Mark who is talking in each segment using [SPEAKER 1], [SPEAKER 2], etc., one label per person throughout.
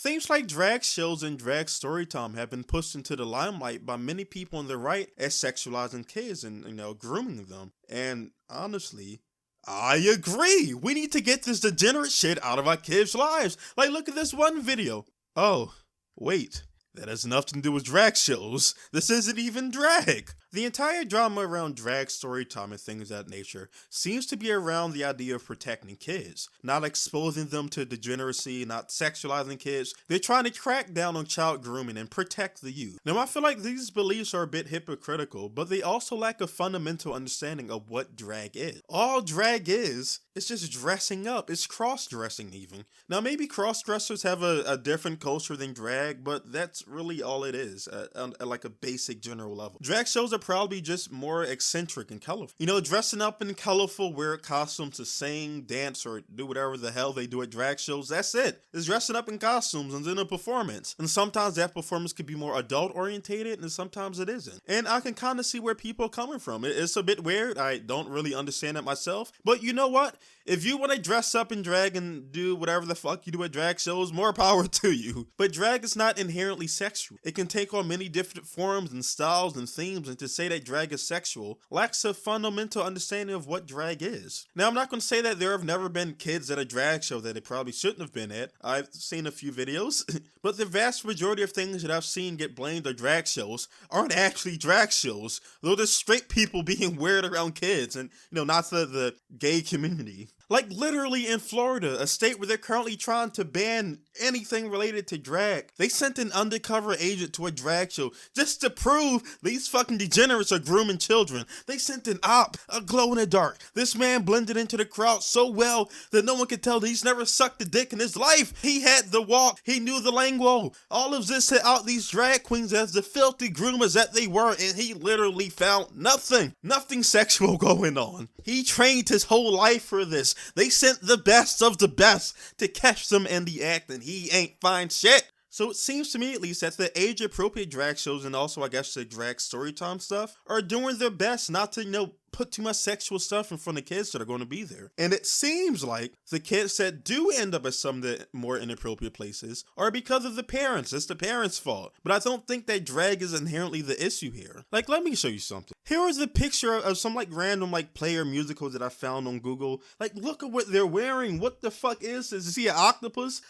[SPEAKER 1] Themes like drag shows and drag storytime have been pushed into the limelight by many people on the right as sexualizing kids and, grooming them. And honestly, I agree. We need to get this degenerate shit out of our kids' lives. Like, look at this one video. Oh, wait. That has nothing to do with drag shows. This isn't even drag. The entire drama around drag storytime and things of that nature seems to be around the idea of protecting kids, not exposing them to degeneracy, not sexualizing kids. They're trying to crack down on child grooming and protect the youth. Now, I feel like these beliefs are a bit hypocritical, but they also lack a fundamental understanding of what drag is. All drag is, it's just dressing up. It's cross-dressing even. Now, maybe cross-dressers have a different culture than drag, but that's really all it is, at like a basic general level. Drag shows are probably just more eccentric and colorful. Dressing up in colorful, weird costumes to sing, dance, or do whatever the hell they do at drag shows. That's it. It's dressing up in costumes and then a performance. And sometimes that performance could be more adult-orientated, and sometimes it isn't. And I can kind of see where people are coming from. It's a bit weird. I don't really understand it myself. But you know what? If you want to dress up in drag and do whatever the fuck you do at drag shows, more power to you. But drag is not inherently sexual. It can take on many different forms and styles and themes, and to say that drag is sexual lacks a fundamental understanding of what drag is. Now, I'm not going to say that there have never been kids at a drag show that they probably shouldn't have been at. I've seen a few videos, but the vast majority of things that I've seen get blamed on drag shows aren't actually drag shows, though there's straight people being weird around kids and, not the gay community. Like literally in Florida, a state where they're currently trying to ban anything related to drag, they sent an undercover agent to a drag show just to prove these fucking degenerates are grooming children. They sent an op, a glow in the dark. This man blended into the crowd so well that no one could tell that he's never sucked a dick in his life. He had the walk, he knew the lingo. All of this set out these drag queens as the filthy groomers that they were, and he literally found nothing sexual going on. He trained his whole life for this. They sent the best of the best to catch them in the act, and he ain't find shit. So it seems to me, at least, that the age-appropriate drag shows and also, I guess, the drag storytime stuff are doing their best not to, put too much sexual stuff in front of kids that are going to be there. And it seems like the kids that do end up at some of the more inappropriate places are because of the parents. It's the parents' fault. But I don't think that drag is inherently the issue here. Like, let me show you something. Here is a picture of some random player musical that I found on Google. Look at what they're wearing. What the fuck is this? Is he an octopus?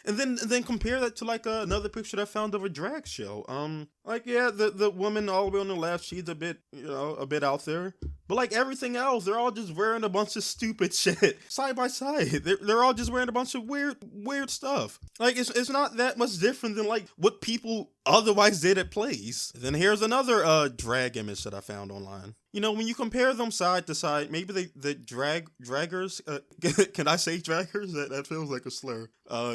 [SPEAKER 1] And then compare that to another picture that I found of a drag show. The woman all the way on the left, she's a bit out there. But everything else, they're all just wearing a bunch of stupid shit side by side. They're all just wearing a bunch of weird stuff. It's not that much different than what people otherwise did at plays. Then here's another drag image that I found online. When you compare them side to side, maybe the draggers, can I say draggers? That feels like a slur.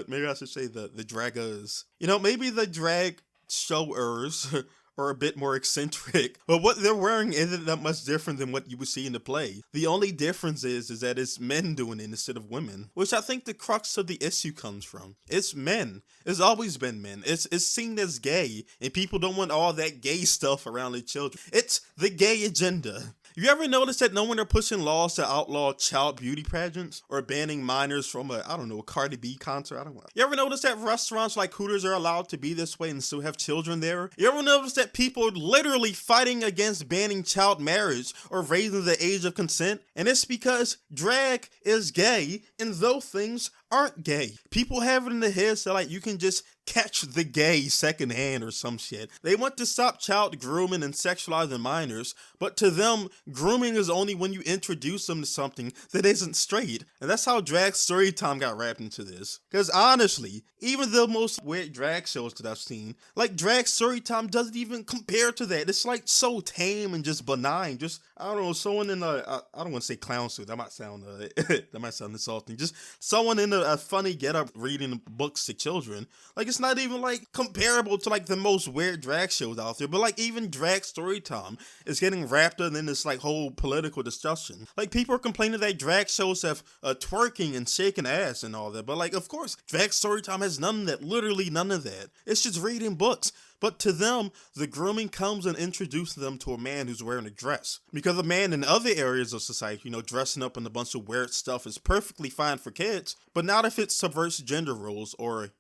[SPEAKER 1] Maybe I should say the draggers. Maybe the drag showers are a bit more eccentric, but what they're wearing isn't that much different than what you would see in the play. The only difference is that it's men doing it instead of women, which I think the crux of the issue comes from. It's men. It's always been men. It's seen as gay, and people don't want all that gay stuff around their children. It's the gay agenda. You ever notice that no one are pushing laws to outlaw child beauty pageants or banning minors from a Cardi B concert? I don't know. You ever notice that restaurants like Hooters are allowed to be this way and still have children there? You ever notice that people are literally fighting against banning child marriage or raising the age of consent? And it's because drag is gay and those things aren't gay. People have it in their heads that you can just catch the gay secondhand or some shit. They want to stop child grooming and sexualizing minors, but to them, grooming is only when you introduce them to something that isn't straight. And that's how drag storytime got wrapped into this. Because honestly, even the most weird drag shows that I've seen, drag storytime doesn't even compare to that. It's so tame and just benign. Just, someone in I don't want to say clown suit. That might sound insulting. Just someone in a funny getup reading books to children. It's not even comparable to the most weird drag shows out there, but even drag storytime is getting wrapped up in this whole political discussion. People are complaining that drag shows have twerking and shaking ass and all that, but of course drag storytime has none of that, literally none of that. It's just reading books. But to them, the grooming comes and introduces them to a man who's wearing a dress. Because a man in other areas of society, dressing up in a bunch of weird stuff is perfectly fine for kids, but not if it subverts gender roles or,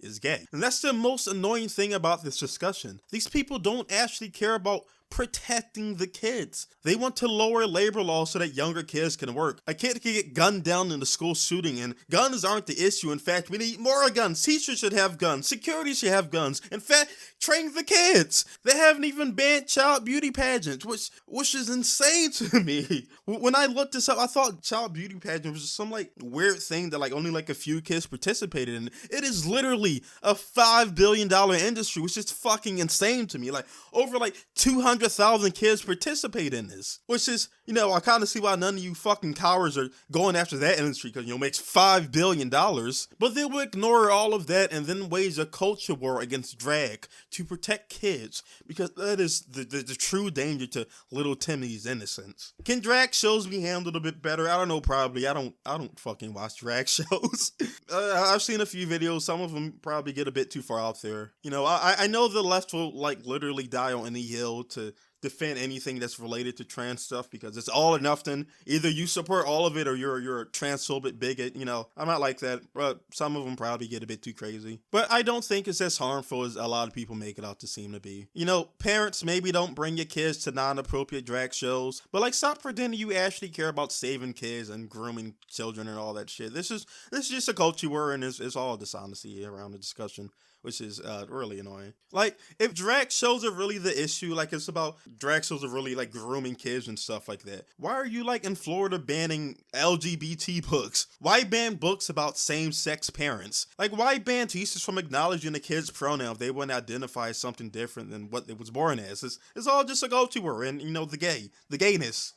[SPEAKER 1] is gay. And that's the most annoying thing about this discussion. These people don't actually care about protecting the kids. They want to lower labor laws so that younger kids can work. A kid can get gunned down in a school shooting, and guns aren't the issue. In fact, we need more guns. Teachers should have guns. Security should have guns. In fact, train the kids. They haven't even banned child beauty pageants, which is insane to me. When I looked this up, I thought child beauty pageant was just some like weird thing that like only like a few kids participated in. It is literally a $5 billion industry, which is fucking insane to me. Like over like 200,000 kids participate in this, which is, I kind of see why none of you fucking cowards are going after that industry because, it makes $5 billion. But they will ignore all of that and then wage a culture war against drag to protect kids because that is the true danger to little Timmy's innocence. Can drag shows be handled a bit better? I don't know, probably. I don't fucking watch drag shows. I've seen a few videos. Some of them probably get a bit too far out there. I know the left will like literally die on any hill to defend anything that's related to trans stuff because it's all or nothing. Either you support all of it or you're a transphobic bigot. I'm not like that, but some of them probably get a bit too crazy. But I don't think it's as harmful as a lot of people make it out to seem to be. Parents, maybe don't bring your kids to non-appropriate drag shows, but like stop pretending you actually care about saving kids and grooming children and all that shit. This is just a culture war, and it's all dishonesty around the discussion, which is really annoying. Like, if drag shows are really the issue, like it's about drag shows are really like grooming kids and stuff like that, why are you like in Florida banning LGBT books? Why ban books about same-sex parents? Like, why ban teachers from acknowledging the kid's pronoun if they wouldn't identify as something different than what they was born as? It's all just a culture war and, the gayness.